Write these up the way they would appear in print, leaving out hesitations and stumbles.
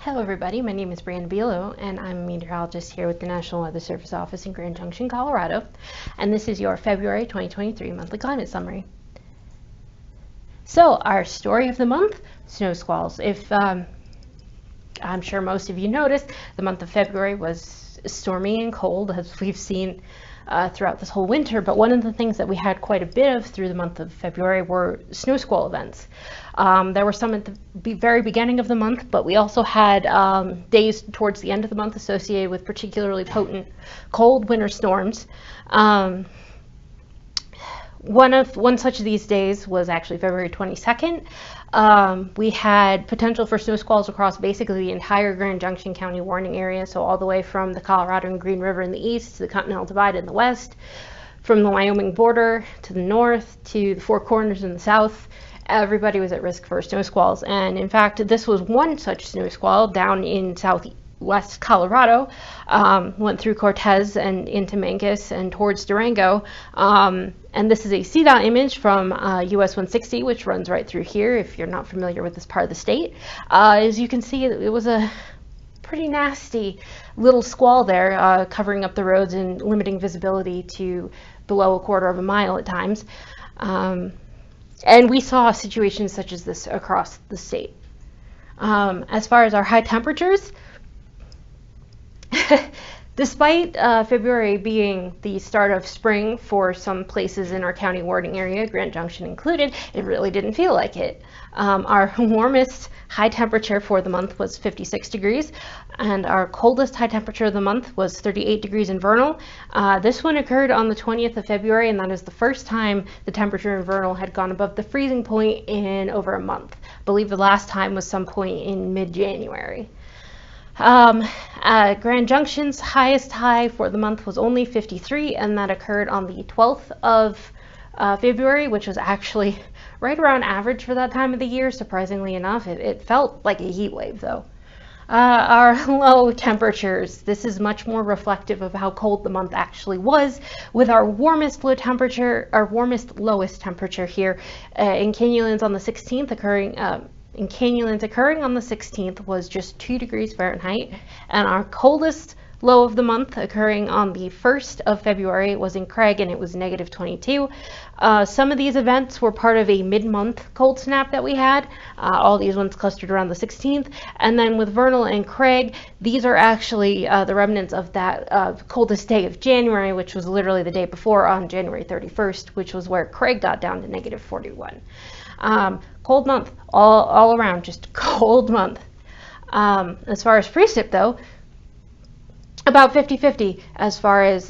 Hello everybody, my name is Brianna Bilo and I'm a meteorologist here with the National Weather Service office in Grand Junction, Colorado, and this is your February 2023 monthly climate summary. So our story of the month, snow squalls. I'm sure most of you noticed, the month of February was stormy and cold, as we've seen throughout this whole winter, but one of the things that we had quite a bit of through the month of February were snow squall events. There were some at the very beginning of the month, but we also had days towards the end of the month associated with particularly potent cold winter storms. One such of these days was actually February 22nd. We had potential for snow squalls across basically the entire Grand Junction County warning area, so all the way from the Colorado and Green River in the east to the Continental Divide in the west, from the Wyoming border to the north to the Four Corners in the south. Everybody was at risk for snow squalls, and in fact this was one such snow squall down in southwest Colorado, went through Cortez and into Mancos and towards Durango, and this is a CDOT image from US 160, which runs right through here if you're not familiar with this part of the state. As you can see, it was a pretty nasty little squall there, covering up the roads and limiting visibility to below a quarter of a mile at times. And we saw situations such as this across the state. As far as our high temperatures, despite February being the start of spring for some places in our county warning area, Grand Junction included, it really didn't feel like it. Our warmest high temperature for the month was 56 degrees, and our coldest high temperature of the month was 38 degrees in Vernal. This one occurred on the 20th of February, and that is the first time the temperature in Vernal had gone above the freezing point in over a month. I believe the last time was some point in mid-January. Grand Junction's highest high for the month was only 53, and that occurred on the 12th of February, which was actually right around average for that time of the year, surprisingly enough. It felt like a heat wave, though. Our low temperatures, this is much more reflective of how cold the month actually was, with our warmest lowest temperature here in Canyons on the 16th occurring on the 16th was just 2 degrees Fahrenheit, and our coldest low of the month occurring on the 1st of February was in Craig, and it was negative 22. Some of these events were part of a mid-month cold snap that we had. All these ones clustered around the 16th, and then with Vernal and Craig, these are actually the remnants of that coldest day of January, which was literally the day before on January 31st, which was where Craig got down to negative 41. Cold month, all around, just cold month. As far as precip though, about 50-50 as far as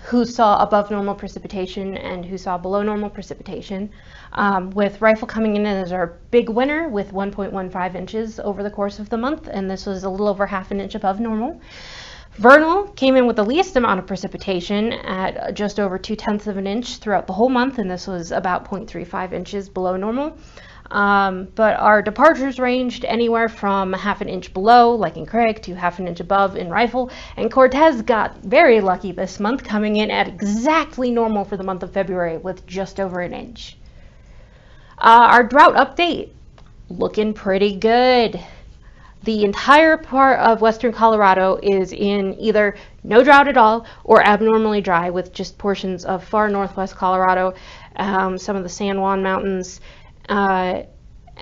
who saw above normal precipitation and who saw below normal precipitation, with Rifle coming in as our big winner with 1.15 inches over the course of the month, and this was a little over half an inch above normal. Vernal came in with the least amount of precipitation at just over 0.2 of an inch throughout the whole month, and this was about 0.35 inches below normal. But our departures ranged anywhere from half an inch below, like in Craig, to half an inch above in Rifle, and Cortez got very lucky this month, coming in at exactly normal for the month of February with just over an inch. Our drought update, looking pretty good. The entire part of western Colorado is in either no drought at all or abnormally dry, with just portions of far northwest Colorado, some of the San Juan Mountains,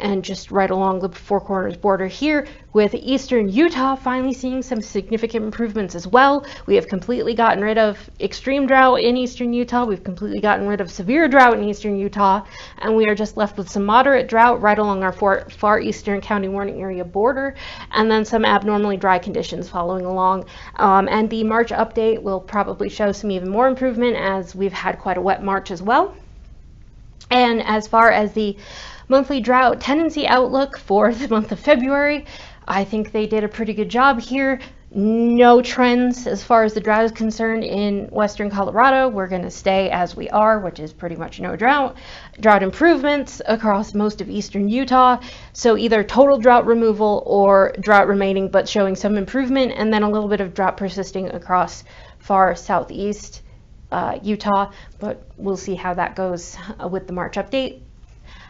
and just right along the Four Corners border here, with eastern Utah finally seeing some significant improvements as well. We have completely gotten rid of extreme drought in eastern Utah. We've completely gotten rid of severe drought in eastern Utah, and we are just left with some moderate drought right along our far eastern county warning area border, and then some abnormally dry conditions following along. And the March update will probably show some even more improvement, as we've had quite a wet March as well. And as far as the monthly drought tendency outlook for the month of February, I think they did a pretty good job here. No trends as far as the drought is concerned in western Colorado. We're going to stay as we are, which is pretty much no drought. Drought improvements across most of eastern Utah, so either total drought removal or drought remaining but showing some improvement, and then a little bit of drought persisting across far southeast Utah, but we'll see how that goes with the March update.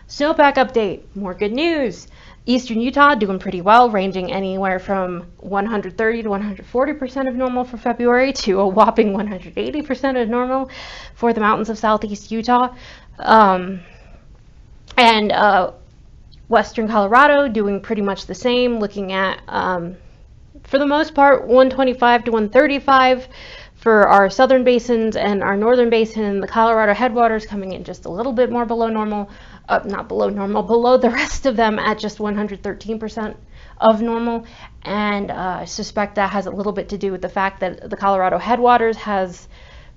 Snowpack update, more good news. Eastern Utah doing pretty well, ranging anywhere from 130 to 140% of normal for February to a whopping 180% of normal for the mountains of southeast Utah. And Western Colorado doing pretty much the same, looking at, for the most part, 125 to 135 for our southern basins, and our northern basin and the Colorado headwaters coming in just a little bit more below normal, not below normal, below the rest of them at just 113% of normal. And I suspect that has a little bit to do with the fact that the Colorado headwaters has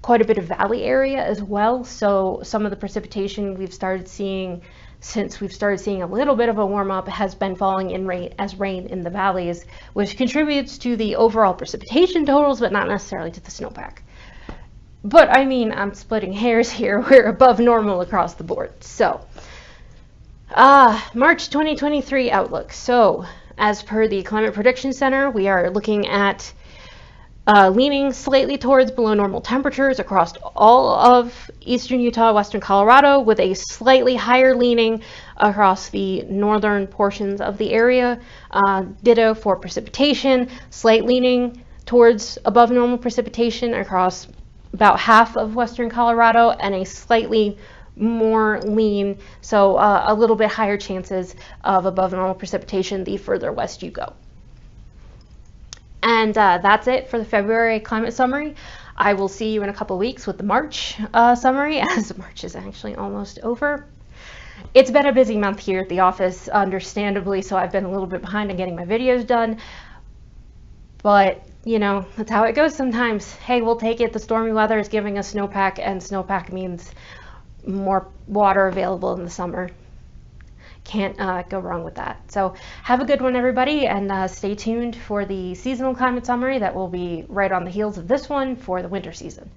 quite a bit of valley area as well. So some of the precipitation we've started seeing since we've started seeing a little bit of a warm up has been falling in rain in the valleys, which contributes to the overall precipitation totals, but not necessarily to the snowpack. But I mean, I'm splitting hairs here. We're above normal across the board. So, March 2023 outlook. So, as per the Climate Prediction Center, we are looking at leaning slightly towards below normal temperatures across all of eastern Utah, western Colorado, with a slightly higher leaning across the northern portions of the area. Ditto for precipitation, slight leaning towards above normal precipitation across about half of western Colorado, and a slightly more lean, so a little bit higher chances of above normal precipitation the further west you go. And that's it for the February climate summary. I will see you in a couple weeks with the March summary, as March is actually almost over. It's been a busy month here at the office, understandably, so I've been a little bit behind on getting my videos done. But, you know, that's how it goes sometimes. Hey, we'll take it. The stormy weather is giving us snowpack, and snowpack means more water available in the summer. Can't go wrong with that. So have a good one, everybody, and stay tuned for the seasonal climate summary that will be right on the heels of this one for the winter season.